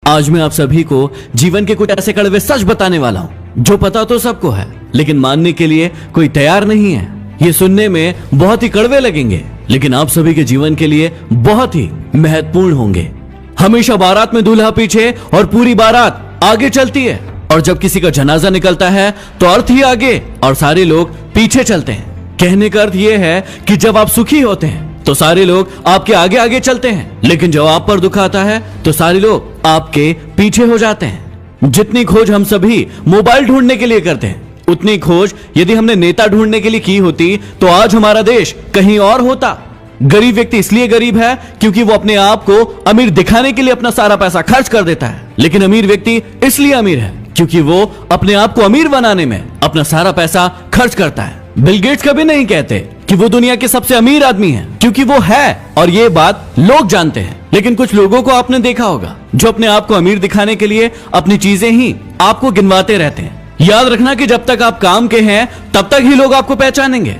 आज मैं आप सभी को जीवन के कुछ ऐसे कड़वे सच बताने वाला हूँ जो पता तो सबको है, लेकिन मानने के लिए कोई तैयार नहीं है। ये सुनने में बहुत ही कड़वे लगेंगे, लेकिन आप सभी के जीवन के लिए बहुत ही महत्वपूर्ण होंगे। हमेशा बारात में दूल्हा पीछे और पूरी बारात आगे चलती है, और जब किसी का जनाजा निकलता है तो अर्थ ही आगे और सारे लोग पीछे चलते हैं। कहने का अर्थ यह है कि जब आप सुखी होते हैं तो सारे लोग आपके आगे आगे चलते हैं, लेकिन जब आप पर दुख आता है तो सारे लोग आपके पीछे हो जाते हैं। जितनी खोज हम सभी मोबाइल ढूंढने के लिए करते हैं, उतनी खोज यदि हमने नेता ढूंढने के लिए की होती तो आज हमारा देश कहीं और होता। गरीब व्यक्ति इसलिए गरीब है क्योंकि वो अपने आप को अमीर दिखाने के लिए अपना सारा पैसा खर्च कर देता है, लेकिन अमीर व्यक्ति इसलिए अमीर है क्योंकि वो अपने आप को अमीर बनाने में अपना सारा पैसा खर्च करता है। बिल गेट्स कभी नहीं कहते कि वो दुनिया के सबसे अमीर आदमी है, क्योंकि वो है और ये बात लोग जानते हैं। लेकिन कुछ लोगों को आपने देखा होगा जो अपने आप को अमीर दिखाने के लिए अपनी चीजें ही आपको गिनवाते रहते हैं। याद रखना कि जब तक आप काम के हैं तब तक ही लोग आपको पहचानेंगे,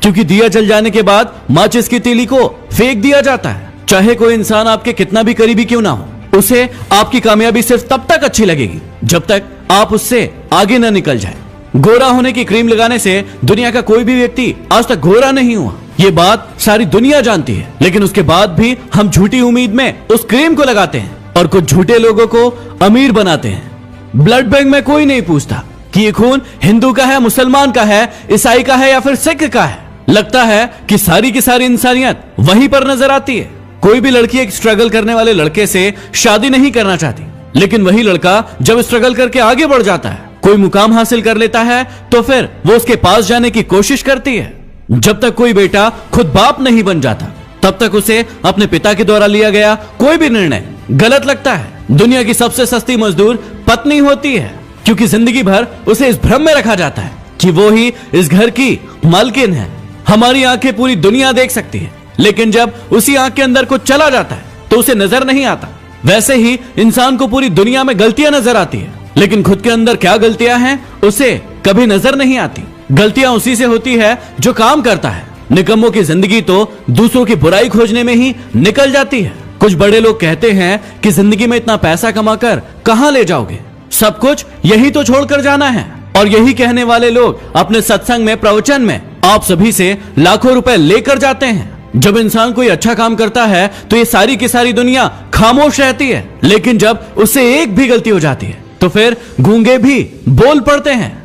क्योंकि दिया जल जाने के बाद माचिस की तीली को फेंक दिया जाता है। चाहे कोई इंसान आपके कितना भी करीबी क्यों ना हो, उसे आपकी कामयाबी सिर्फ तब तक अच्छी लगेगी जब तक आप उससे आगे न निकल जाए। गोरा होने की क्रीम लगाने से दुनिया का कोई भी व्यक्ति आज तक गोरा नहीं हुआ, ये बात सारी दुनिया जानती है, लेकिन उसके बाद भी हम झूठी उम्मीद में उस क्रीम को लगाते हैं और कुछ झूठे लोगों को अमीर बनाते हैं। ब्लड बैंक में कोई नहीं पूछता कि ये खून हिंदू का है, मुसलमान का है, ईसाई का है या फिर सिख का है। लगता है कि सारी की सारी इंसानियत वहीं पर नजर आती है। कोई भी लड़की एक स्ट्रगल करने वाले लड़के से शादी नहीं करना चाहती, लेकिन वही लड़का जब स्ट्रगल करके आगे बढ़ जाता है, कोई मुकाम हासिल कर लेता है, तो फिर वो उसके पास जाने की कोशिश करती है। जब तक कोई बेटा खुद बाप नहीं बन जाता तब तक उसे अपने पिता के द्वारा लिया गया कोई भी निर्णय गलत लगता है। दुनिया की सबसे सस्ती मजदूर पत्नी होती है, क्योंकि जिंदगी भर उसे इस भ्रम में रखा जाता है कि वो ही इस घर की मालकिन है। हमारी आंखें पूरी दुनिया देख सकती है, लेकिन जब उसी आंख के अंदर कुछ चला जाता है तो उसे नजर नहीं आता। वैसे ही इंसान को पूरी दुनिया में गलतियां नजर आती है, लेकिन खुद के अंदर क्या गलतियां हैं उसे कभी नजर नहीं आती। गलतियां उसी से होती है जो काम करता है। निकम्मों की जिंदगी तो दूसरों की बुराई खोजने में ही निकल जाती है। कुछ बड़े लोग कहते हैं कि जिंदगी में इतना पैसा कमाकर कहां ले जाओगे, सब कुछ यही तो छोड़कर जाना है। और यही कहने वाले लोग अपने सत्संग में, प्रवचन में आप सभी से लाखों रुपए लेकर जाते हैं। जब इंसान कोई अच्छा काम करता है तो ये सारी की सारी दुनिया खामोश रहती है, लेकिन जब उससे एक भी गलती हो जाती है तो फिर गूंगे भी बोल पड़ते हैं।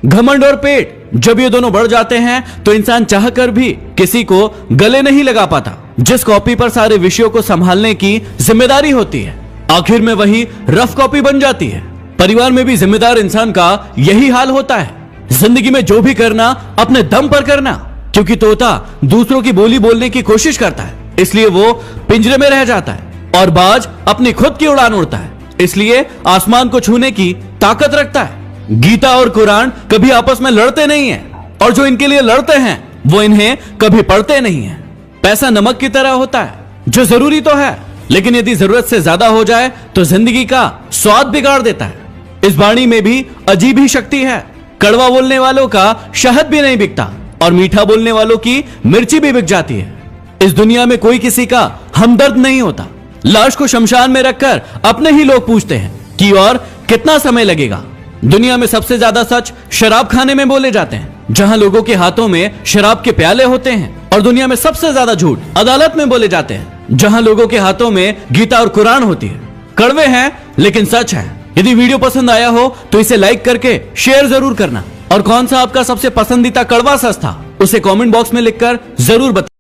घमंड और पेट जब ये दोनों बढ़ जाते हैं तो इंसान चाहकर भी किसी को गले नहीं लगा पाता। जिस कॉपी पर सारे विषयों को संभालने की जिम्मेदारी होती है, आखिर में वही रफ कॉपी बन जाती है। परिवार में भी जिम्मेदार इंसान का यही हाल होता है। जिंदगी में जो भी करना अपने दम पर करना, क्योंकि तोता दूसरों की बोली बोलने की कोशिश करता है, इसलिए वो पिंजरे में रह जाता है, और बाज अपनी खुद की उड़ान उड़ता है, इसलिए आसमान को छूने की ताकत रखता है। गीता और कुरान कभी आपस में लड़ते नहीं हैं, और जो इनके लिए लड़ते हैं वो इन्हें कभी पढ़ते नहीं हैं। पैसा नमक की तरह होता है जो जरूरी तो है, लेकिन यदि जरूरत से ज्यादा हो जाए तो जिंदगी का स्वाद बिगाड़ देता है। इस वाणी में भी अजीब ही शक्ति है। कड़वा बोलने वालों का शहद भी नहीं बिकता, और मीठा बोलने वालों की मिर्ची भी बिक जाती है। इस दुनिया में कोई किसी का हमदर्द नहीं होता। लाश को शमशान में रखकर अपने ही लोग पूछते हैं कि और कितना समय लगेगा। दुनिया में सबसे ज्यादा सच शराब खाने में बोले जाते हैं, जहां लोगों के हाथों में शराब के प्याले होते हैं, और दुनिया में सबसे ज्यादा झूठ अदालत में बोले जाते हैं, जहां लोगों के हाथों में गीता और कुरान होती है। कड़वे हैं लेकिन सच है। यदि वीडियो पसंद आया हो तो इसे लाइक करके शेयर जरूर करना, और कौन सा आपका सबसे पसंदीदा कड़वा सच था उसे कमेंट बॉक्स में लिखकर जरूर बताएं।